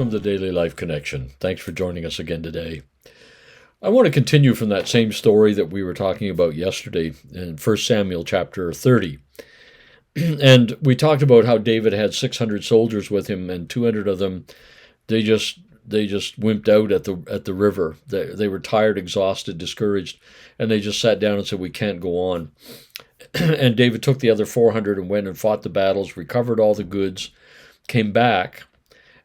welcome to Daily Life Connection. Thanks for joining us again today. I want to continue from that same story that we were talking about yesterday in 1 Samuel chapter 30. And we talked about how David had 600 soldiers with him, and 200 of them, they just wimped out at the river. They were tired, exhausted, discouraged, and they just sat down and said, "We can't go on." And David took the other 400 and went and fought the battles, recovered all the goods, came back,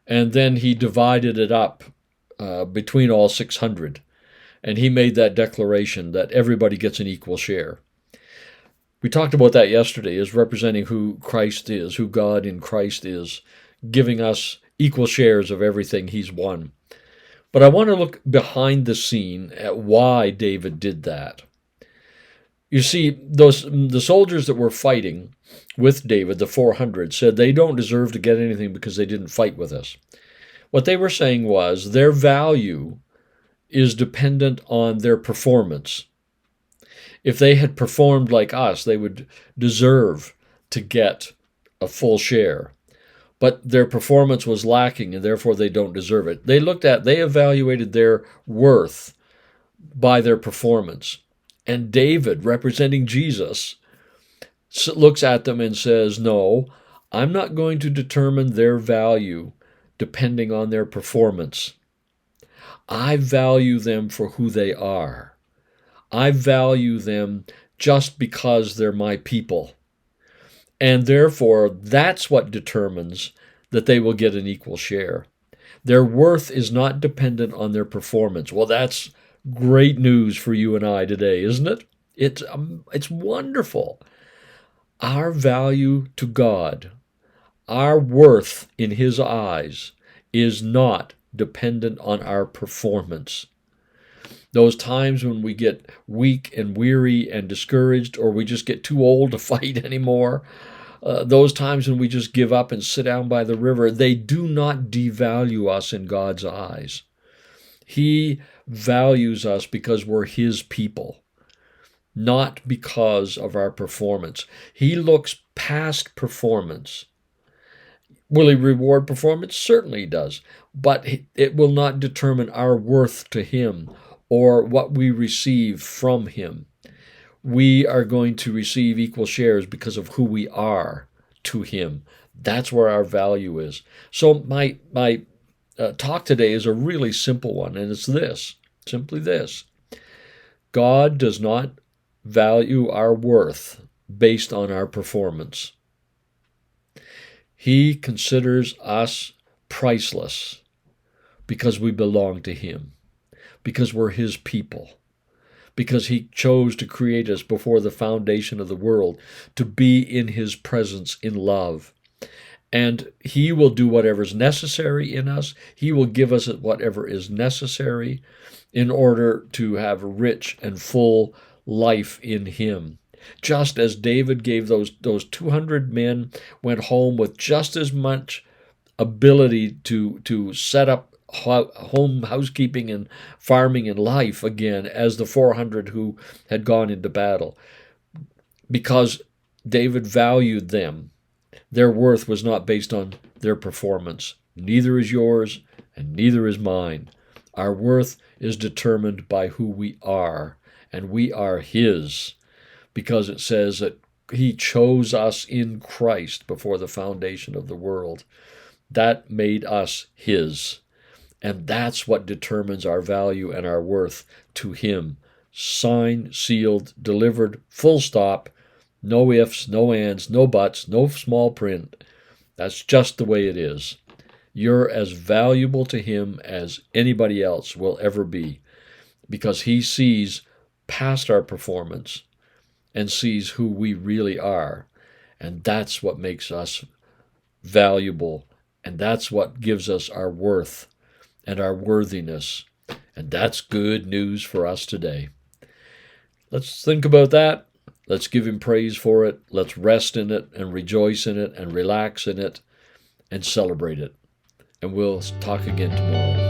and then he divided it up between all 600. And he made that declaration that everybody gets an equal share. We talked about that yesterday as representing who Christ is, who God in Christ is, giving us equal shares of everything he's won. But I want to look behind the scene at why David did that. You see, the soldiers that were fighting with David, the 400, said they don't deserve to get anything because they didn't fight with us. What they were saying was their value is dependent on their performance. If they had performed like us, they would deserve to get a full share. But their performance was lacking, and therefore they don't deserve it. They evaluated their worth by their performance. And David, representing Jesus, looks at them and says, "No, I'm not going to determine their value depending on their performance. I value them for who they are. I value them just because they're my people. And therefore, that's what determines that they will get an equal share. Their worth is not dependent on their performance." Well, that's great news for you and I today, isn't it? It's wonderful. Our value to God, our worth in his eyes, is not dependent on our performance. Those times when we get weak and weary and discouraged, or we just get too old to fight anymore, those times when we just give up and sit down by the river, they do not devalue us in God's eyes. He values us because we're his people, not because of our performance. He looks past performance. Will he reward performance? Certainly he does. But it will not determine our worth to him or what we receive from him. We are going to receive equal shares because of who we are to him. That's where our value is. So my talk today is a really simple one, and it's simply this. God does not value our worth based on our performance. He considers us priceless because we belong to him, because we're his people, because he chose to create us before the foundation of the world to be in his presence in love. And he will do whatever is necessary in us. He will give us whatever is necessary in order to have a rich and full life in him. Just as David gave those 200 men, went home with just as much ability to set up home housekeeping and farming and life again as the 400 who had gone into battle. Because David valued them. Their worth was not based on their performance. Neither is yours, and neither is mine. Our worth is determined by who we are, and we are his, because it says that he chose us in Christ before the foundation of the world. That made us his, and that's what determines our value and our worth to him. Signed, sealed, delivered, full stop. No ifs, no ands, no buts, no small print. That's just the way it is. You're as valuable to him as anybody else will ever be, because he sees past our performance and sees who we really are. And that's what makes us valuable, and that's what gives us our worth and our worthiness. And that's good news for us today. Let's think about that. Let's give him praise for it. Let's rest in it and rejoice in it and relax in it and celebrate it. And we'll talk again tomorrow.